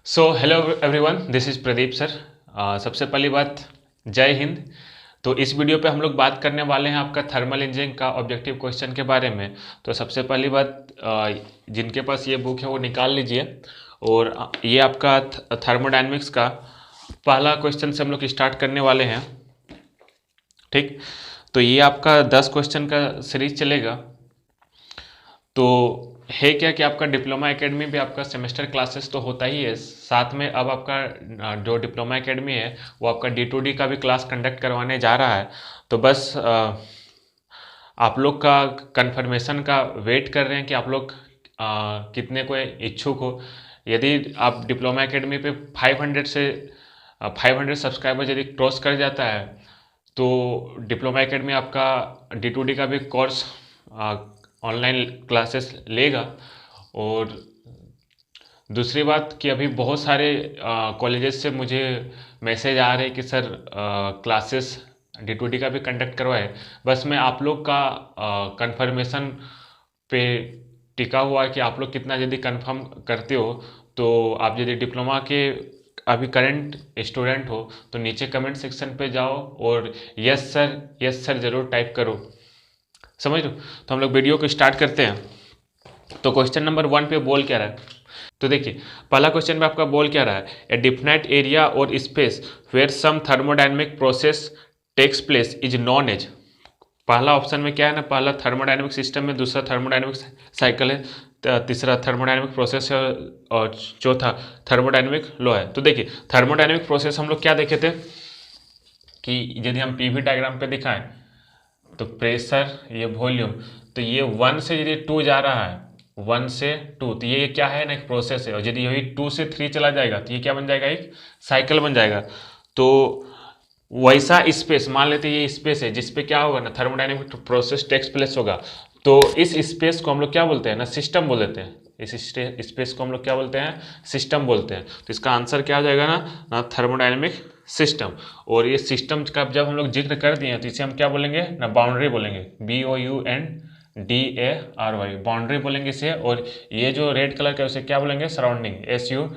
So hello everyone, this is Pradeep sir. सबसे पहली बात, जय हिंद। तो इस वीडियो पे हम लोग बात करने वाले हैं आपका थर्मल इंजीनियरिंग का ऑब्जेक्टिव क्वेश्चन के बारे में। तो सबसे पहली बात, जिनके पास ये बुक है वो निकाल लीजिए। और ये आपका थर्मोडायनेमिक्स का पहला क्वेश्चन से हम लोग स्टार्ट करने वाले हैं। ठीक, तो ये आपका 10 क्वेश्चन का सीरीज चलेगा। तो है क्या कि आपका डिप्लोमा एकेडमी पे आपका सेमेस्टर क्लासेस तो होता ही है, साथ में अब आपका जो डिप्लोमा एकेडमी है वो आपका D2D का भी क्लास कंडक्ट करवाने जा रहा है। तो बस आप लोग का कंफर्मेशन का वेट कर रहे हैं कि आप लोग कितने को इच्छुक हो। यदि आप डिप्लोमा एकेडमी पे 500 सब्सक्राइबर यदि क्रॉस कर जाता है तो डिप्लोमा एकेडमी आपका D2D का भी कोर्स ऑनलाइन क्लासेस लेगा। और दूसरी बात कि अभी बहुत सारे कॉलेजेस से मुझे मैसेज आ रहे हैं कि सर क्लासेस D2D का भी कंडक्ट करवाए। बस मैं आप लोग का कंफर्मेशन पे टिका हुआ है कि आप लोग कितना यदि कंफर्म करते हो। तो आप यदि डिप्लोमा के अभी करंट स्टूडेंट हो तो नीचे कमेंट सेक्शन पे जाओ और यस सर ज़रूर टाइप करो। समझ लो। तो हम लोग वीडियो को स्टार्ट करते हैं। तो क्वेश्चन नंबर 1 पे बोल क्या रहा है, तो देखिए पहला क्वेश्चन में आपका बोल क्या रहा है, ए डिफिनाइट एरिया और space where some thermodynamic process takes place is known as. पहला ऑप्शन में क्या है ना, पहला थर्मोडायनेमिक सिस्टम में, दूसरा थर्मोडायनेमिक साइकिल है, तीसरा थर्मोडायनेमिक प्रोसेस है और चौथा थर्मोडायनेमिक लॉ है। तो देखिए थर्मोडायनेमिक प्रोसेस हम लोग क्या देखे थे कि यदि हम पीवी डायग्राम पे दिखाएं तो प्रेशर, ये वॉल्यूम, तो ये 1 से यदि 2 जा रहा है, 1 से 2, तो ये क्या है ना, एक प्रोसेस है। और यदि यही 2 से 3 चला जाएगा तो ये क्या बन जाएगा, एक साइकिल बन जाएगा। तो वैसा स्पेस मान लेते हैं, ये स्पेस है जिसपे क्या होगा ना, थर्मोडायनेमिक प्रोसेस टेक्स प्लेस होगा। तो इस स्पेस को हम लोग क्या बोलते हैं ना, सिस्टम बोल देते हैं। इस स्पेस को हम लोग क्या बोलते हैं, सिस्टम बोलते हैं। तो इसका आंसर क्या हो जाएगा ना थर्मोडायनेमिक सिस्टम। और ये सिस्टम का जब हम लोग जिक्र कर दिए तो इसे हम क्या बोलेंगे ना, बाउंड्री बोलेंगे, BOUNDARY, बाउंड्री बोलेंगे इसे। और ये जो रेड कलर का उसे क्या बोलेंगे, सराउंडिंग, SURROUNDING,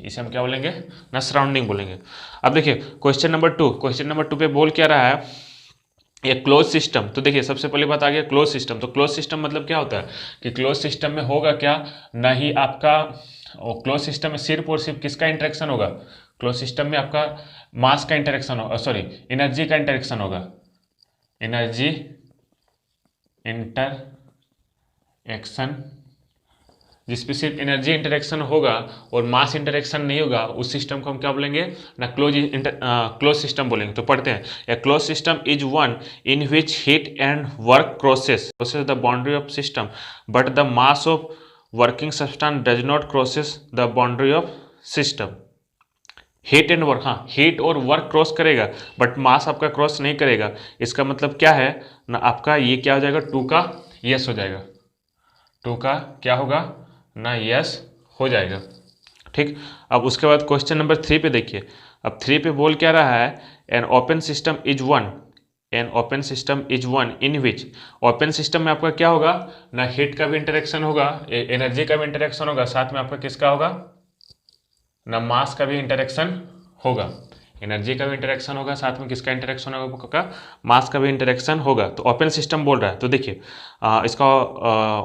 इसे हम क्या बोलेंगे ना, सराउंडिंग बोलेंगे। अब देखिए क्वेश्चन नंबर 2 पे बोल क्या रहा है, ये क्लोज सिस्टम। तो देखिए सबसे पहली बात आ गया क्लोज सिस्टम। तो क्लोज सिस्टम मतलब क्या होता है कि क्लोज सिस्टम में होगा क्या, नहीं आपका क्लोज सिस्टम में सिर्फ और सिर्फ किसका इंटरेक्शन होगा, क्लोज सिस्टम में आपका मास का इंटरेक्शन होगा, सॉरी एनर्जी का इंटरेक्शन होगा, एनर्जी इंटरएक्शन, जिसपे सिर्फ एनर्जी इंटरेक्शन होगा और मास इंटरेक्शन नहीं होगा, उस सिस्टम को हम क्या बोलेंगे ना, क्लोज सिस्टम बोलेंगे। तो पढ़ते हैं, a close system is one in which heat and work crosses the boundary of system but the mass of working substance does not crosses the boundary of system. Heat and work, हाँ heat और work cross करेगा but mass आपका cross नहीं करेगा। इसका मतलब क्या है ना, आपका ये क्या हो जाएगा, 2 का यस हो जाएगा, 2 का क्या होगा ना, यस हो जाएगा। ठीक, अब उसके बाद क्वेश्चन नंबर 3 पे देखिए। अब 3 पे बोल क्या रहा है, an open system is one in which, open system में आपका क्या होगा ना, हीट का भी इंटरेक्शन होगा, एनर्जी का भी इंटरेक्शन होगा, साथ में आपका किसका होगा ना, मास का भी इंटरेक्शन होगा, एनर्जी का भी इंटरेक्शन होगा, साथ में किसका इंटरेक्शन होगा, मास का भी इंटरेक्शन होगा। तो ओपन सिस्टम बोल रहा है। तो देखिए इसका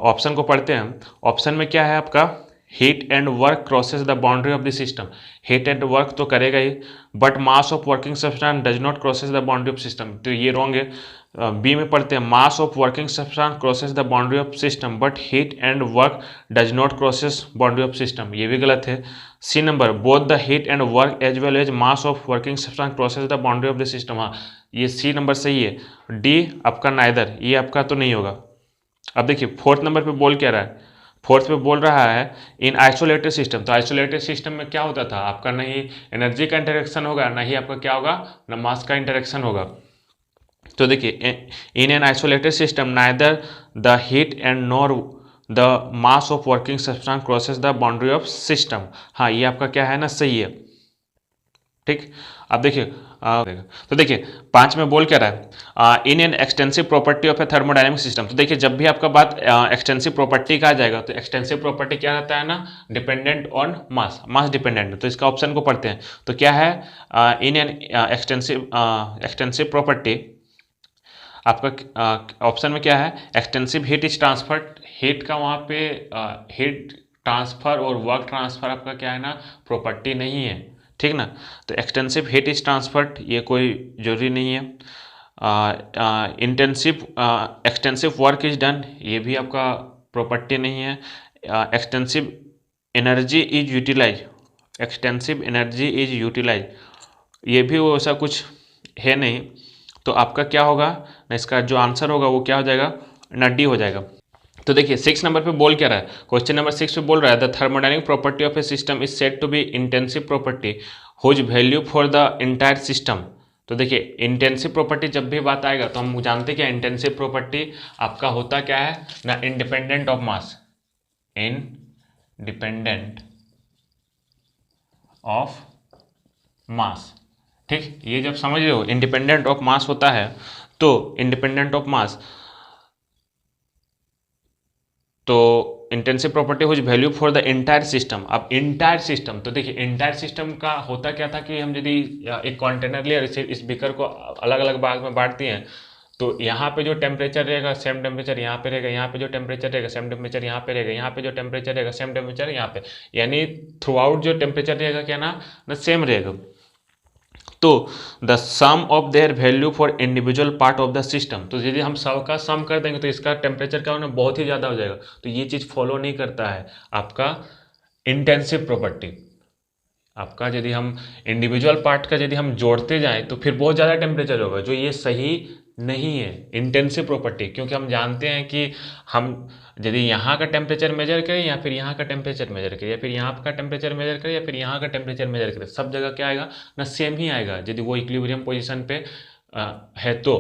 ऑप्शन को पढ़ते हैं। ऑप्शन में क्या है आपका, heat and work crosses the boundary of the system, heat and work तो करेगा ही, but mass of working substance does not crosses the boundary of system, तो ये रॉन्ग है। बी में पढ़ते हैं, mass of working substance crosses the boundary of system but heat and work does not crosses boundary of system, ये भी गलत है। C number, both the heat and work as well as mass of working substance crosses the boundary of the system, हाँ ये सी number सही है। D आपका neither, ये आपका तो नहीं होगा। अब देखिए 4th नंबर पे बोल क्या रहा है, 4th पे बोल रहा है इन आइसोलेटेड सिस्टम। तो आइसोलेटेड सिस्टम में क्या होता था, आपका नहीं एनर्जी का इंटरेक्शन होगा, नहीं आपका क्या होगा ना, मास का इंटरेक्शन होगा। तो देखिए in an isolated system neither the heat and nor the mass of working substance crosses the boundary of system, हाँ ये आपका क्या है ना, सही है। ठीक। अब देखिए तो देखिए 5 में बोल क्या रहा है, in an extensive property of A thermodynamic system. तो देखिए जब भी आपका बात एक्सटेंसिव प्रॉपर्टी का आ जाएगा तो एक्सटेंसिव प्रॉपर्टी क्या रहता है ना, dependent on mass, mass dependent. तो इसका ऑप्शन को पढ़ते हैं तो क्या है, इन एन एक्सटेंसिव प्रॉपर्टी, आपका ऑप्शन में क्या है, extensive heat is transferred, heat का वहाँ पे हीट ट्रांसफर और वर्क ट्रांसफर आपका क्या है ना, प्रॉपर्टी नहीं है, ठीक ना। तो एक्सटेंसिव हीट इज ट्रांसफर्ड ये कोई जरूरी नहीं है। Intensive extensive work is done ये भी आपका प्रॉपर्टी नहीं है। Extensive energy is utilise, extensive energy is utilise ये भी वो ऐसा कुछ है नहीं। तो आपका क्या होगा ना, इसका जो आंसर होगा वो क्या हो जाएगा ना, डी हो जाएगा। तो देखिए 6 नंबर पे बोल क्या रहा है, क्वेश्चन नंबर 6 पे बोल रहा है the thermodynamic property of a system is said to be intensive property whose value for the entire system. तो देखिए इंटेंसिव प्रॉपर्टी जब भी बात आएगा तो हम जानते क्या, इंटेंसिव प्रॉपर्टी आपका होता क्या है ना, independent of mass, independent of मास, ठीक। ये जब समझ रहे हो इंडिपेंडेंट ऑफ मास होता है तो इंडिपेंडेंट ऑफ मास, तो intensive property whose value for the entire system. अब इंटायर सिस्टम, तो देखिए इंटायर सिस्टम का होता क्या था कि हम यदि एक कंटेनर ले इस बीकर को अलग अलग भाग में बांट दिए हैं तो यहाँ पे जो टेम्परेचर रहेगा सेम टेम्परेचर यहाँ पे रहेगा, यहाँ पे जो टेम्परेचर रहेगा सेम टेम्परेचर यहाँ पे रहेगा, यहाँ पे जो टेम्परेचर रहेगा सेम टेम्परेचर यहाँ पे, यानी थ्रू आउट जो टेम्परेचर रहेगा क्या ना सेम रहेगा। तो the sum of their value for individual part of the system, तो यदि हम सब का सम कर देंगे तो इसका टेम्परेचर क्या होना बहुत ही ज़्यादा हो जाएगा। तो ये चीज़ फॉलो नहीं करता है आपका इंटेंसिव प्रॉपर्टी। आपका यदि हम इंडिविजुअल पार्ट का यदि हम जोड़ते जाएं तो फिर बहुत ज़्यादा टेम्परेचर होगा, जो ये सही नहीं है इंटेंसिव प्रॉपर्टी, क्योंकि हम जानते हैं कि हम यदि यहाँ का टेम्परेचर मेजर करें या फिर यहाँ का टेम्परेचर मेजर करें या फिर यहाँ का टेम्परेचर मेजर करें या फिर यहाँ का टेम्परेचर मेजर करें, सब जगह क्या आएगा ना, सेम ही आएगा यदि वो इक्विलिब्रियम पोजीशन पे है तो,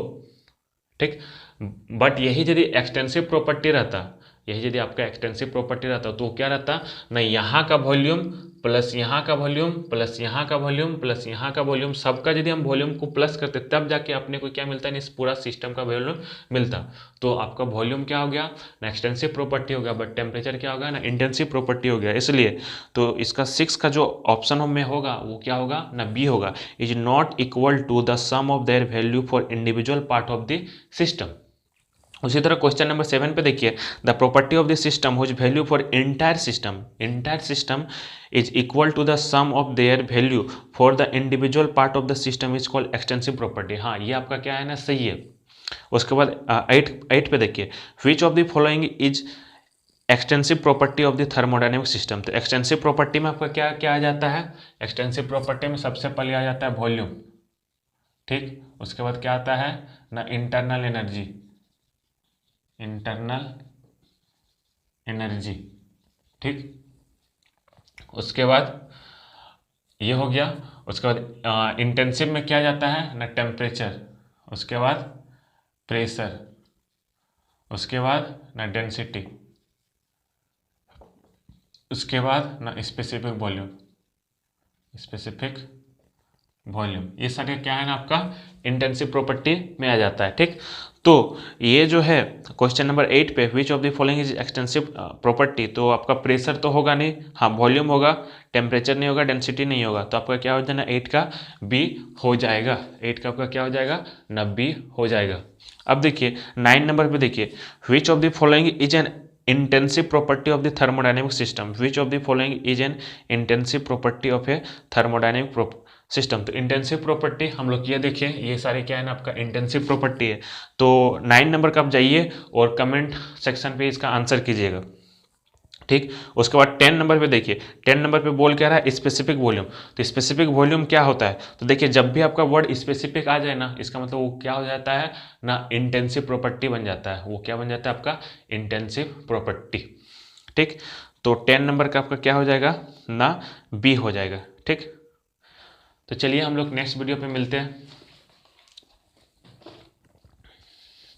ठीक। बट यही यदि एक्सटेंसिव प्रॉपर्टी रहता, यही यदि आपका एक्सटेंसिव प्रॉपर्टी रहता तो क्या रहता ना, यहाँ का वॉल्यूम प्लस यहाँ का वॉल्यूम प्लस यहाँ का वॉल्यूम प्लस यहाँ का वॉल्यूम, सबका यदि हम वॉल्यूम को प्लस करते तब जाके अपने को क्या मिलता है, इस पूरा सिस्टम का वॉल्यूम मिलता। तो आपका वॉल्यूम क्या हो गया ना, एक्सटेंसिव प्रॉपर्टी हो गया, बट टेम्परेचर क्या होगा ना, इंटेंसिव प्रॉपर्टी हो गया। इसलिए तो इसका 6 का जो ऑप्शन में होगा वो क्या होगा ना, बी होगा, is not equal to the sum of their value for individual part of the system. उसी तरह क्वेश्चन नंबर 7 पे देखिए the property of the system whose value for entire system is equal to the sum of their value for the individual part of the system is called extensive property. हाँ ये आपका क्या है ना, सही है। उसके बाद 8 पे देखिए which of the following is extensive property of the thermodynamic system. तो एक्सटेंसिव प्रॉपर्टी में आपका क्या क्या आ जाता है, एक्सटेंसिव प्रॉपर्टी में सबसे पहले आ जाता है वॉल्यूम, ठीक। उसके बाद क्या आता है ना, इंटरनल एनर्जी, इंटरनल एनर्जी, ठीक। उसके बाद ये हो गया। उसके बाद इंटेंसिव में क्या जाता है ना, टेम्परेचर, उसके बाद प्रेशर, उसके बाद ना डेंसिटी, उसके बाद ना स्पेसिफिक वॉल्यूम, स्पेसिफिक वॉल्यूम, ये सारे क्या है ना आपका इंटेंसिव प्रॉपर्टी में आ जाता है, ठीक। तो ये जो है क्वेश्चन नंबर 8 पे which of the following is extensive property, तो आपका प्रेशर तो होगा नहीं, हाँ वॉल्यूम होगा, टेम्परेचर नहीं होगा, डेंसिटी नहीं होगा, तो आपका क्या हो जाएगा 8 का बी हो जाएगा, 8 का आपका क्या हो जाएगा ना, बी हो जाएगा। अब देखिए 9 नंबर पे देखिए which of the following is an intensive property of the thermodynamic system, which of the following is an intensive property of A thermodynamic system. तो इंटेंसिव प्रॉपर्टी हम लोग ये देखें, ये सारे क्या है ना आपका इंटेंसिव प्रॉपर्टी है। तो 9 नंबर का आप जाइए और कमेंट सेक्शन पे इसका आंसर कीजिएगा, ठीक। उसके बाद 10 नंबर पे देखिए, 10 नंबर पे बोल क्या रहा है, स्पेसिफिक वॉल्यूम। तो स्पेसिफिक वॉल्यूम क्या होता है, तो देखिए जब भी आपका वर्ड स्पेसिफिक आ जाए ना, इसका मतलब वो क्या हो जाता है ना, इंटेंसिव प्रॉपर्टी बन जाता है, वो क्या बन जाता है आपका इंटेंसिव प्रॉपर्टी, ठीक। तो 10 नंबर का आपका क्या हो जाएगा ना, बी हो जाएगा, ठीक। तो चलिए हम लोग नेक्स्ट वीडियो पे मिलते हैं।